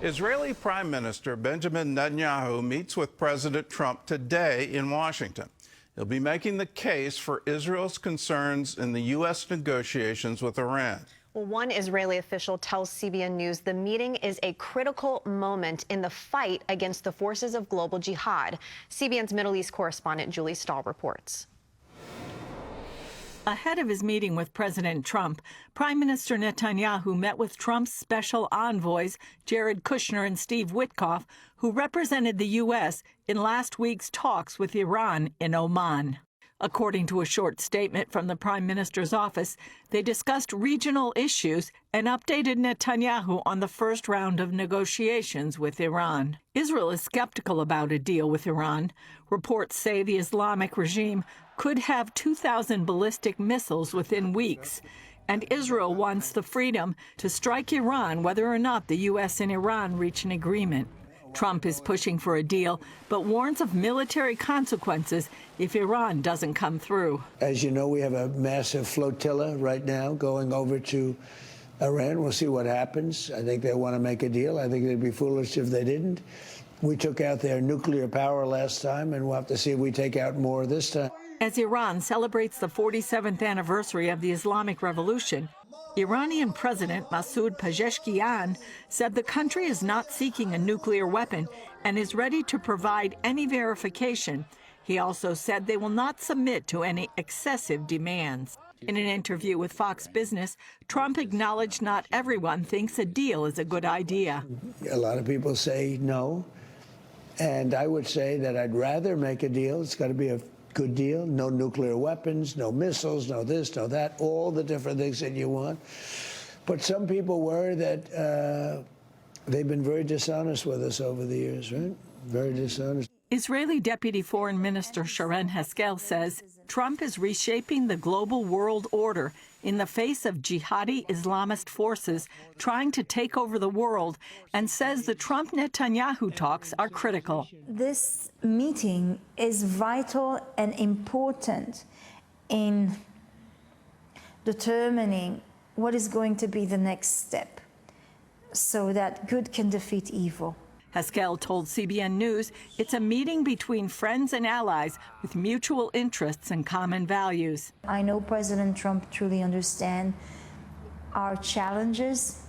Israeli Prime Minister Benjamin Netanyahu meets with President Trump today in Washington. He'll be making the case for Israel's concerns in the U.S. negotiations with Iran. Well, one Israeli official tells CBN News the meeting is a critical moment in the fight against the forces of global jihad. CBN's Middle East correspondent Julie Stahl reports. Ahead of his meeting with President Trump, Prime Minister Netanyahu met with Trump's special envoys, Jared Kushner and Steve Witkoff, who represented the U.S. in last week's talks with Iran in Oman. According to a short statement from the Prime Minister's office, they discussed regional issues and updated Netanyahu on the first round of negotiations with Iran. Israel is skeptical about a deal with Iran. Reports say the Islamic regime could have 2,000 ballistic missiles within weeks, and Israel wants the freedom to strike Iran whether or not the U.S. and Iran reach an agreement. Trump is pushing for a deal, but warns of military consequences if Iran doesn't come through. As you know, we have a massive flotilla right now going over to Iran. We'll see what happens. I think they want to make a deal. I think they'd be foolish if they didn't. We took out their nuclear power last time, and we'll have to see if we take out more this time. As Iran celebrates the 47th anniversary of the Islamic Revolution, Iranian President Masoud Pezeshkian said the country is not seeking a nuclear weapon and is ready to provide any verification. He also said they will not submit to any excessive demands. In an interview with Fox Business, Trump acknowledged not everyone thinks a deal is a good idea. A lot of people say no, and I would say that I'd rather make a deal. It's got to be a good deal. No nuclear weapons, no missiles, no this, no that, all the different things that you want. But some people worry that they've been very dishonest with us over the years, right? Very dishonest. Israeli Deputy Foreign Minister Sharon Haskel says Trump is reshaping the global world order in the face of jihadi Islamist forces trying to take over the world, and says the Trump-Netanyahu talks are critical. This meeting is vital and important in determining what is going to be the next step so that good can defeat evil. Haskel told CBN News it's a meeting between friends and allies with mutual interests and common values. I know President Trump truly understands our challenges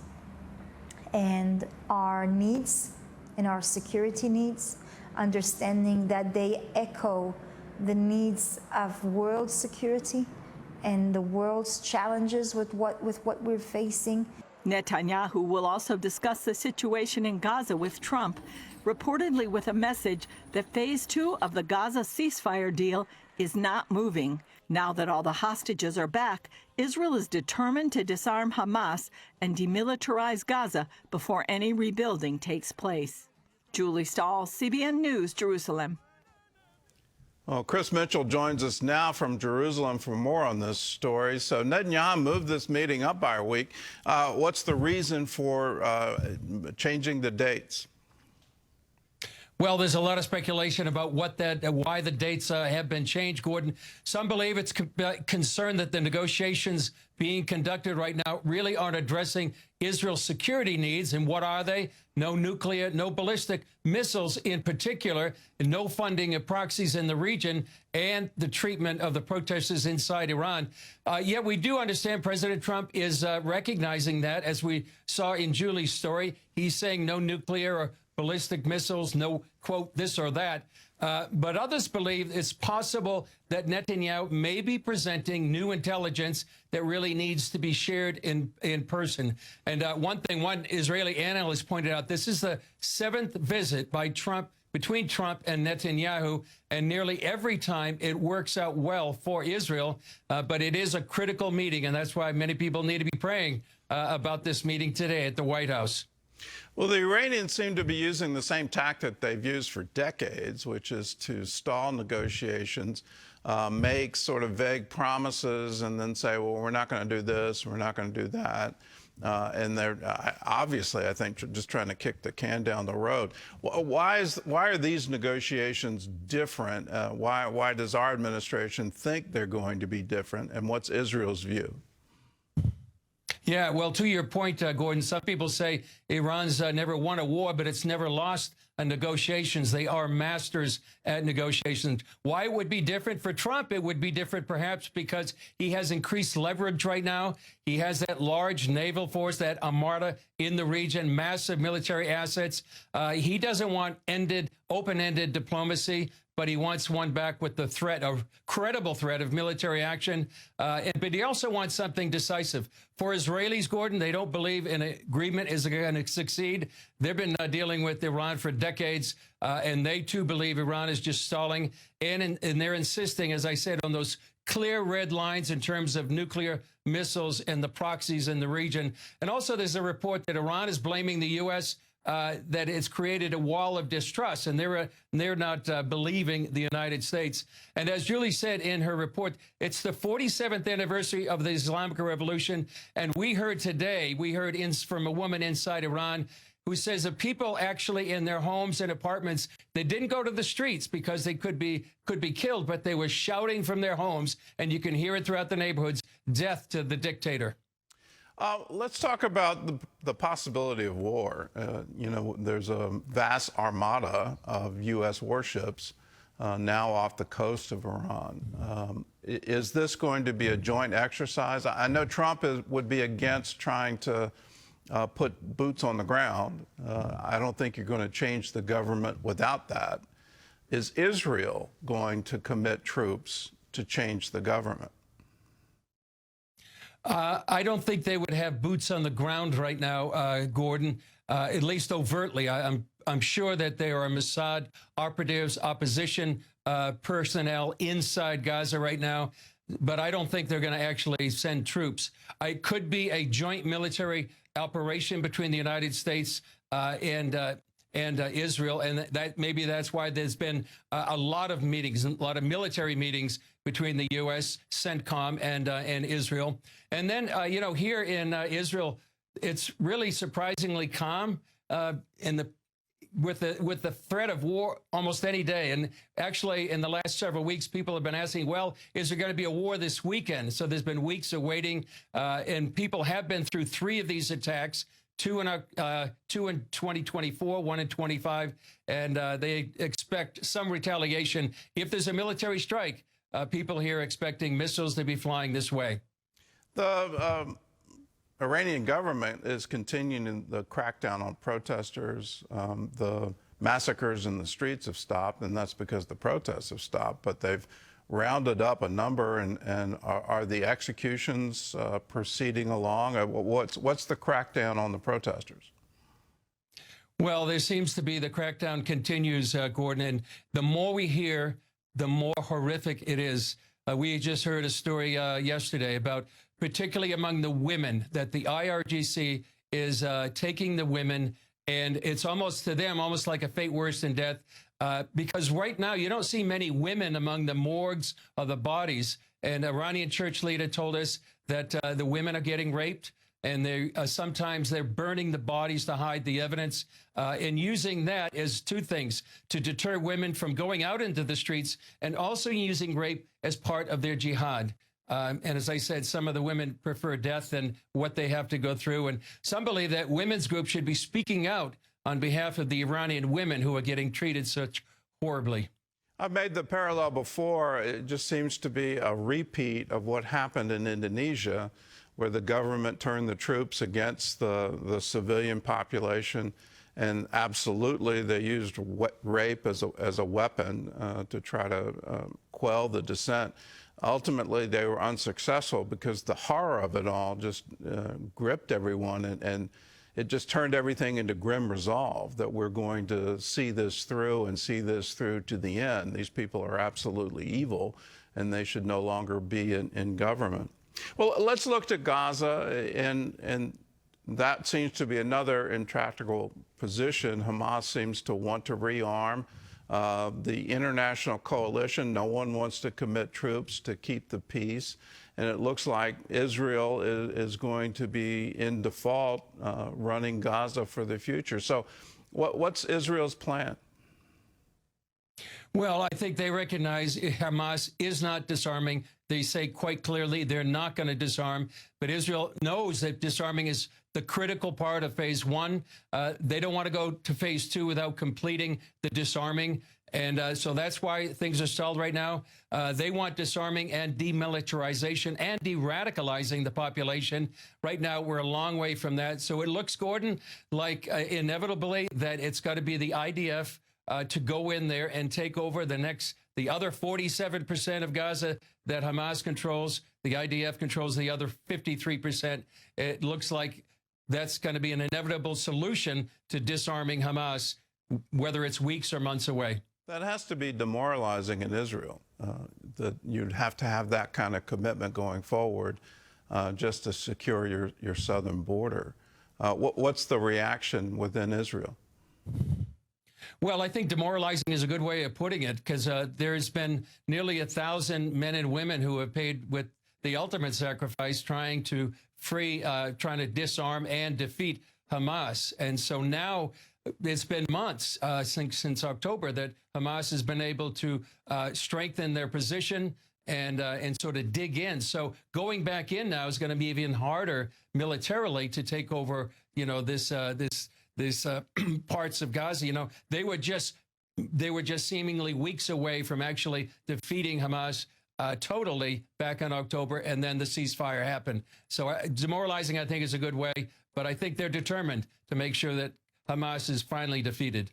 and our needs and our security needs, understanding that they echo the needs of world security and the world's challenges with what we're facing. Netanyahu will also discuss the situation in Gaza with Trump, reportedly with a message that Phase 2 of the Gaza ceasefire deal is not moving. Now that all the hostages are back, Israel is determined to disarm Hamas and demilitarize Gaza before any rebuilding takes place. Julie Stahl, CBN News, Jerusalem. Well, Chris Mitchell joins us now from Jerusalem for more on this story. So Netanyahu moved this meeting up by a week. What's the reason for changing the dates? Well, there's a lot of speculation about why the dates have been changed, Gordon. Some believe it's concerned that the negotiations being conducted right now really aren't addressing Israel's security needs. And what are they? No nuclear, no ballistic missiles in particular, and no funding of proxies in the region, and the treatment of the protesters inside Iran. Yet we do understand President Trump is recognizing that, as we saw in Julie's story. He's saying no nuclear or ballistic missiles, no, quote, this or that. But others believe it's possible that Netanyahu may be presenting new intelligence that really needs to be shared in person. And one Israeli analyst pointed out, this is the 7th visit by Trump, between Trump and Netanyahu, and nearly every time it works out well for Israel. But it is a critical meeting, and that's why many people need to be praying about this meeting today at the White House. Well, the Iranians seem to be using the same tactic they've used for decades, which is to stall negotiations, make sort of vague promises, and then say, well, we're not going to do this, we're not going to do that. And they're obviously, I think, just trying to kick the can down the road. Why are these negotiations different? Why does our administration think they're going to be different? And what's Israel's view? Yeah, well, to your point, Gordon, some people say Iran's never won a war, but it's never lost negotiations. They are masters at negotiations. Why it would be different for Trump? It would be different perhaps because he has increased leverage right now. He has that large naval force, that armada in the region, massive military assets. He doesn't want open-ended diplomacy, but he wants one back with the threat of credible threat of military action. But he also wants something decisive. For Israelis, Gordon, they don't believe an agreement is going to succeed. They've been dealing with Iran for decades, and they too believe Iran is just stalling. And they're insisting, as I said, on those clear red lines in terms of nuclear missiles and the proxies in the region. And also there's a report that Iran is blaming the U.S. That it's created a wall of distrust, and they're not believing the United States. And as Julie said in her report, it's the 47th anniversary of the Islamic Revolution. And we heard from a woman inside Iran who says that people actually in their homes and apartments, they didn't go to the streets because they could be killed, but they were shouting from their homes, and you can hear it throughout the neighborhoods, death to the dictator. Let's talk about the possibility of war. There's a vast armada of U.S. warships now off the coast of Iran. Is this going to be a joint exercise? I know Trump would be against trying to put boots on the ground. I don't think you're going to change the government without that. Is Israel going to commit troops to change the government? I don't think they would have boots on the ground right now, Gordon, at least overtly. I'm sure that there are Mossad operatives, opposition personnel inside Gaza right now, but I don't think they're going to actually send troops. It could be a joint military operation between the United States and Israel, and that's why there's been a lot of meetings, a lot of military meetings between the U.S., CENTCOM, and Israel. And then, here in Israel, it's really surprisingly calm with the threat of war almost any day. And actually, in the last several weeks, people have been asking, well, is there going to be a war this weekend? So there's been weeks of waiting, and people have been through 3 of these attacks. 2 in 2024, 1 in 25, and they expect some retaliation. If there's a military strike, people here are expecting missiles to be flying this way. The Iranian government is continuing the crackdown on protesters. The massacres in the streets have stopped, and that's because the protests have stopped, but they've rounded up a number, and are the executions proceeding along? What's the crackdown on the protesters? Well, there seems to be the crackdown continues, Gordon, and the more we hear, the more horrific it is. We just heard a story yesterday about, particularly among the women, that the IRGC is taking the women, and it's almost to them almost like a fate worse than death. Because right now you don't see many women among the morgues of the bodies. An Iranian church leader told us that the women are getting raped, and sometimes they're burning the bodies to hide the evidence, and using that as 2 things: to deter women from going out into the streets, and also using rape as part of their jihad. And as I said, some of the women prefer death than what they have to go through. And some believe that women's groups should be speaking out on behalf of the Iranian women who are getting treated such horribly. I've made the parallel before. It just seems to be a repeat of what happened in Indonesia, where the government turned the troops against the civilian population, and absolutely they used rape as a weapon to try to quell the dissent. Ultimately, they were unsuccessful because the horror of it all just gripped everyone, and it just turned everything into grim resolve that we're going to see this through and see this through to the end. These people are absolutely evil, and they should no longer be in government. Well, let's look to Gaza, and that seems to be another intractable position. Hamas seems to want to rearm. The international coalition, no one wants to commit troops to keep the peace. And it looks like Israel is going to be in default running Gaza for the future. So what's Israel's plan? Well, I think they recognize Hamas is not disarming. They say quite clearly they're not going to disarm, but Israel knows that disarming is the critical part of phase one. They don't want to go to phase two without completing the disarming. And so that's why things are stalled right now. They want disarming and demilitarization and de-radicalizing the population. Right now, we're a long way from that. So it looks, Gordon, like inevitably that it's got to be the IDF to go in there and take over the other 47% of Gaza that Hamas controls. The IDF controls the other 53%. It looks like that's going to be an inevitable solution to disarming Hamas, whether it's weeks or months away. That has to be demoralizing in Israel, that you'd have to have that kind of commitment going forward just to secure your southern border. What's the reaction within Israel? Well, I think demoralizing is a good way of putting it, because there's been nearly 1,000 men and women who have paid with the ultimate sacrifice trying to trying to disarm and defeat Hamas. And so now it's been months since October that Hamas has been able to strengthen their position and sort of dig in. So going back in now is going to be even harder militarily to take over, this parts of Gaza. They were just seemingly weeks away from actually defeating Hamas totally back in October, and then the ceasefire happened. So demoralizing, I think, is a good way, but I think they're determined to make sure that Hamas is finally defeated.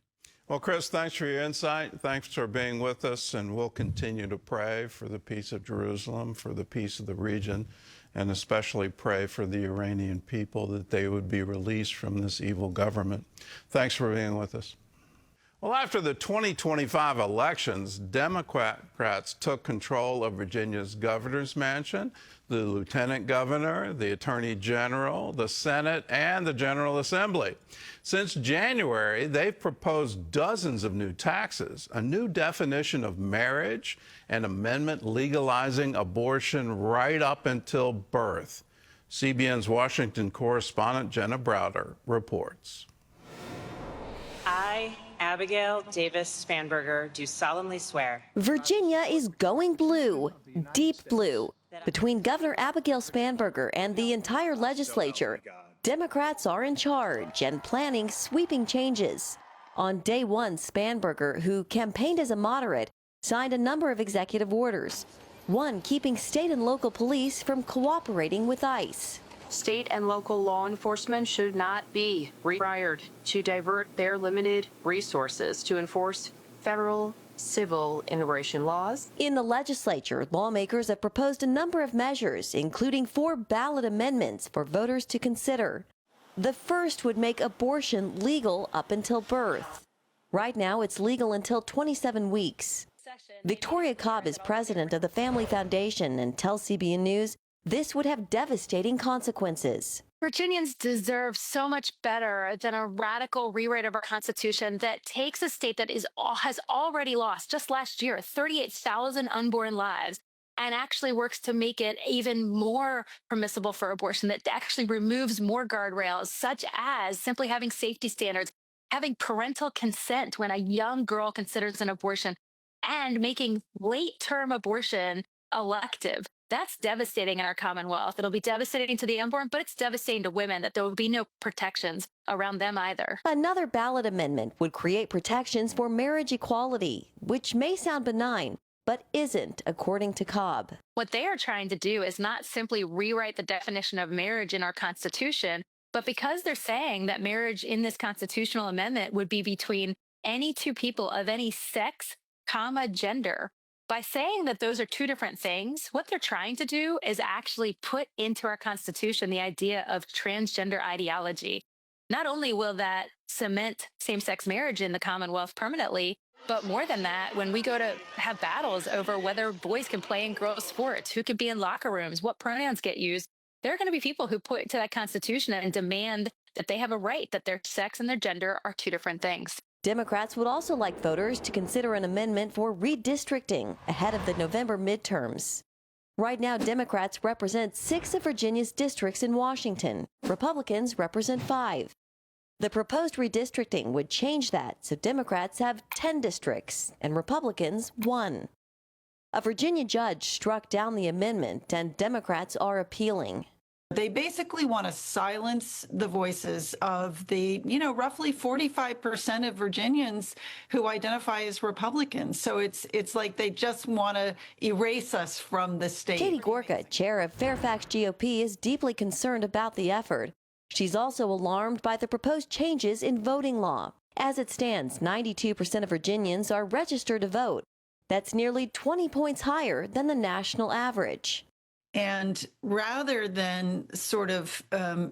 Well, Chris, thanks for your insight. Thanks for being with us, and we'll continue to pray for the peace of Jerusalem, for the peace of the region, and especially pray for the Iranian people that they would be released from this evil government. Thanks for being with us. Well, after the 2025 elections, Democrats took control of Virginia's governor's mansion, the lieutenant governor, the attorney general, the Senate, and the General Assembly. Since January, they've proposed dozens of new taxes, a new definition of marriage, an amendment legalizing abortion right up until birth. CBN's Washington correspondent Jenna Browder reports. I, Abigail Davis Spanberger, do solemnly swear. Virginia is going blue, deep blue. Between Governor Abigail Spanberger and the entire legislature, Democrats are in charge and planning sweeping changes. On day one, Spanberger, who campaigned as a moderate, signed a number of executive orders, one keeping state and local police from cooperating with ICE. State and local law enforcement should not be required to divert their limited resources to enforce federal civil immigration laws. In the legislature, lawmakers have proposed a number of measures, including 4 ballot amendments for voters to consider. The first would make abortion legal up until birth. Right now, it's legal until 27 weeks. Victoria Cobb is president of the Family Foundation and tells CBN News this would have devastating consequences. Virginians deserve so much better than a radical rewrite of our Constitution that takes a state that has already lost, just last year, 38,000 unborn lives, and actually works to make it even more permissible for abortion, that actually removes more guardrails, such as simply having safety standards, having parental consent when a young girl considers an abortion, and making late-term abortion elective. That's devastating in our Commonwealth. It'll be devastating to the unborn, but it's devastating to women that there will be no protections around them either. Another ballot amendment would create protections for marriage equality, which may sound benign, but isn't, according to Cobb. What they are trying to do is not simply rewrite the definition of marriage in our Constitution, but because they're saying that marriage in this constitutional amendment would be between any two people of any sex, gender. By saying that those are two different things, what they're trying to do is actually put into our Constitution the idea of transgender ideology. Not only will that cement same-sex marriage in the Commonwealth permanently, but more than that, when we go to have battles over whether boys can play in girls' sports, who can be in locker rooms, what pronouns get used, there are going to be people who point to that Constitution and demand that they have a right, that their sex and their gender are two different things. Democrats would also like voters to consider an amendment for redistricting ahead of the November midterms. Right now, Democrats represent 6 of Virginia's districts in Washington. Republicans represent 5. The proposed redistricting would change that, so Democrats have 10 districts and Republicans 1. A Virginia judge struck down the amendment, and Democrats are appealing. They basically want to silence the voices of the, roughly 45% of Virginians who identify as Republicans. So it's like they just want to erase us from the state. Katie Gorka, chair of Fairfax GOP, is deeply concerned about the effort. She's also alarmed by the proposed changes in voting law. As it stands, 92% of Virginians are registered to vote. That's nearly 20 points higher than the national average. And rather than sort of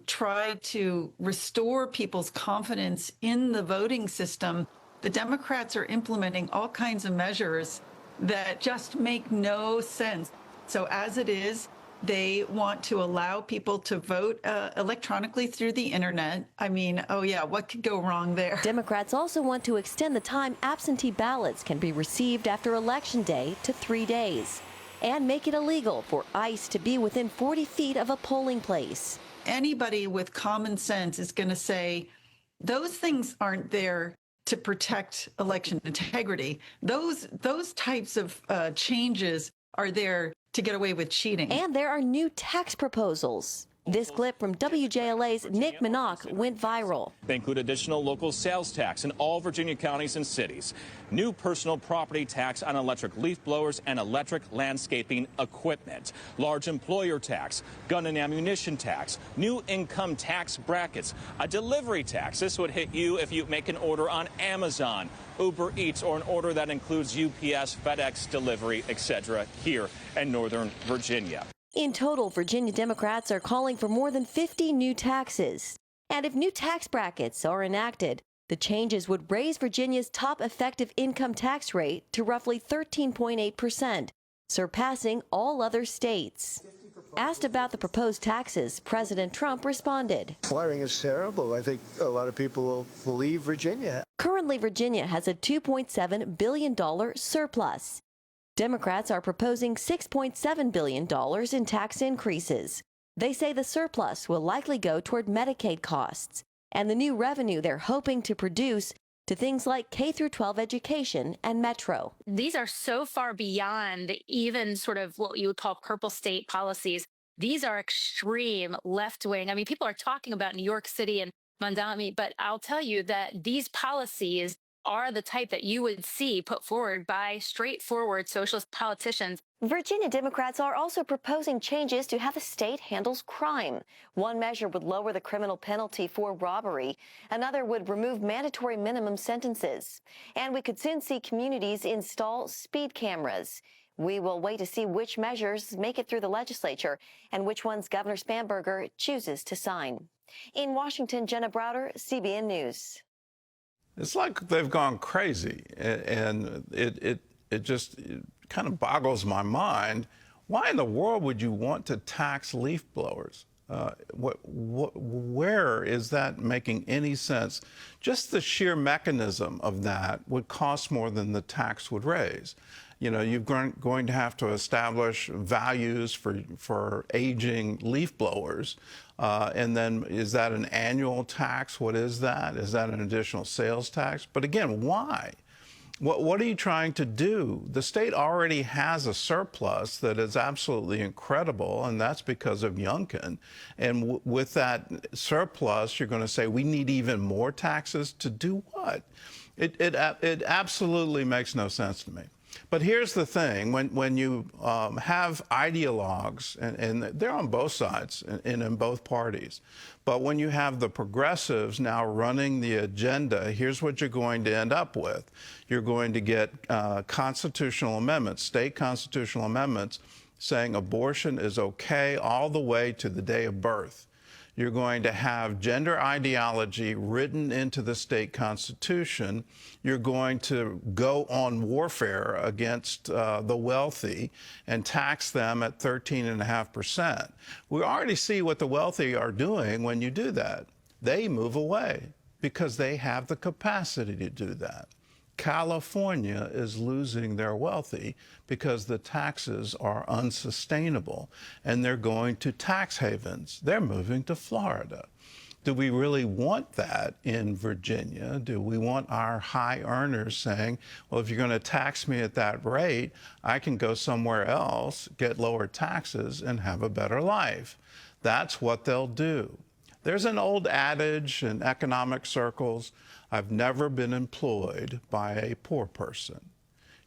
try to restore people's confidence in the voting system, the Democrats are implementing all kinds of measures that just make no sense. So as it is, they want to allow people to vote electronically through the internet. I mean, oh yeah, what could go wrong there? Democrats also want to extend the time absentee ballots can be received after Election Day to 3 days, and make it illegal for ICE to be within 40 feet of a polling place. Anybody with common sense is going to say, those things aren't there to protect election integrity. Those types of changes are there to get away with cheating. And there are new tax proposals. This clip from WJLA's Nick Minock went viral. They include additional local sales tax in all Virginia counties and cities, new personal property tax on electric leaf blowers and electric landscaping equipment, large employer tax, gun and ammunition tax, new income tax brackets, a delivery tax. This would hit you if you make an order on Amazon, Uber Eats, or an order that includes UPS, FedEx delivery, etc. here in Northern Virginia. In total, Virginia Democrats are calling for more than 50 new taxes. And if new tax brackets are enacted, the changes would raise Virginia's top effective income tax rate to roughly 13.8%, surpassing all other states. Asked about the proposed taxes, President Trump responded. Firing is terrible. I think a lot of people will leave Virginia. Currently, Virginia has a $2.7 billion surplus. Democrats are proposing $6.7 billion in tax increases. They say the surplus will likely go toward Medicaid costs and the new revenue they're hoping to produce to things like K-12 education and Metro. These are so far beyond even sort of what you would call purple state policies. These are extreme left wing. I mean, people are talking about New York City and Mandami, but I'll tell you that these policies are the type that you would see put forward by straightforward socialist politicians. Virginia Democrats are also proposing changes to how the state handles crime. One measure would lower the criminal penalty for robbery. Another would remove mandatory minimum sentences. And we could soon see communities install speed cameras. We will wait to see which measures make it through the legislature and which ones Governor Spanberger chooses to sign. In Washington, Jenna Browder, CBN News. It's like they've gone crazy, and it just kind of boggles my mind. Why in the world would you want to tax leaf blowers? Where is that making any sense? Just the sheer mechanism of that would cost more than the tax would raise. You know, you're going to have to establish values for aging leaf blowers. And then is that an annual tax? What is that? Is that an additional sales tax? But again, why? What are you trying to do? The state already has a surplus that is absolutely incredible, and that's because of Youngkin. And with that surplus, you're going to say we need even more taxes to do what? It absolutely makes no sense to me. But here's the thing, when you have ideologues, and they're on both sides and in both parties, but when you have the progressives now running the agenda, here's what you're going to end up with. You're going to get constitutional amendments, state constitutional amendments, saying abortion is okay all the way to the day of birth. You're going to have gender ideology written into the state constitution. You're going to go on warfare against the wealthy and tax them at 13.5%. We already see what the wealthy are doing when you do that. They move away because they have the capacity to do that. California is losing their wealthy because the taxes are unsustainable, and they're going to tax havens. They're moving to Florida. Do we really want that in Virginia? Do we want our high earners saying, well, if you're going to tax me at that rate, I can go somewhere else, get lower taxes, and have a better life? That's what they'll do. There's an old adage in economic circles, I've never been employed by a poor person.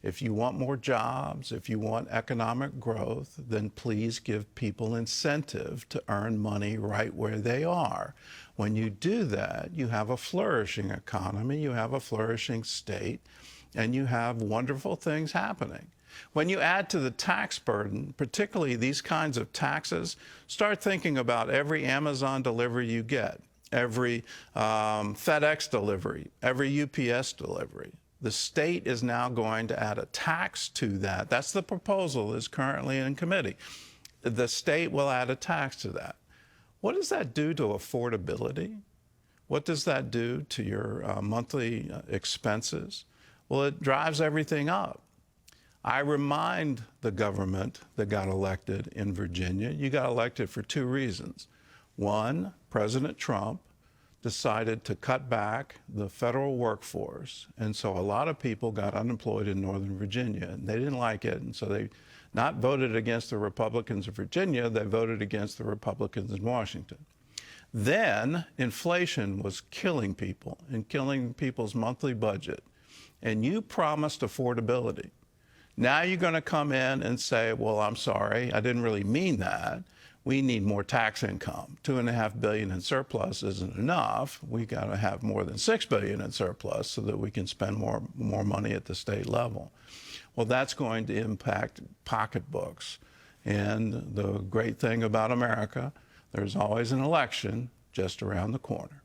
If you want more jobs, if you want economic growth, then please give people incentive to earn money right where they are. When you do that, you have a flourishing economy, you have a flourishing state, and you have wonderful things happening. When you add to the tax burden, particularly these kinds of taxes, start thinking about every Amazon delivery you get, every FedEx delivery, every UPS delivery. The state is now going to add a tax to that. That's the proposal that's currently in committee. The state will add a tax to that. What does that do to affordability? What does that do to your monthly expenses? Well, it drives everything up. I remind the government that got elected in Virginia, you got elected for two reasons. One, President Trump decided to cut back the federal workforce, and so a lot of people got unemployed in Northern Virginia, and they didn't like it, and so they not voted against the Republicans of Virginia, they voted against the Republicans in Washington. Then inflation was killing people and killing people's monthly budget, and you promised affordability. Now you're going to come in and say, well, I'm sorry, I didn't really mean that. We need more tax income. $2.5 billion in surplus isn't enough. We got to have more than $6 billion in surplus so that we can spend more money at the state level. Well, that's going to impact pocketbooks. And the great thing about America, there's always an election just around the corner.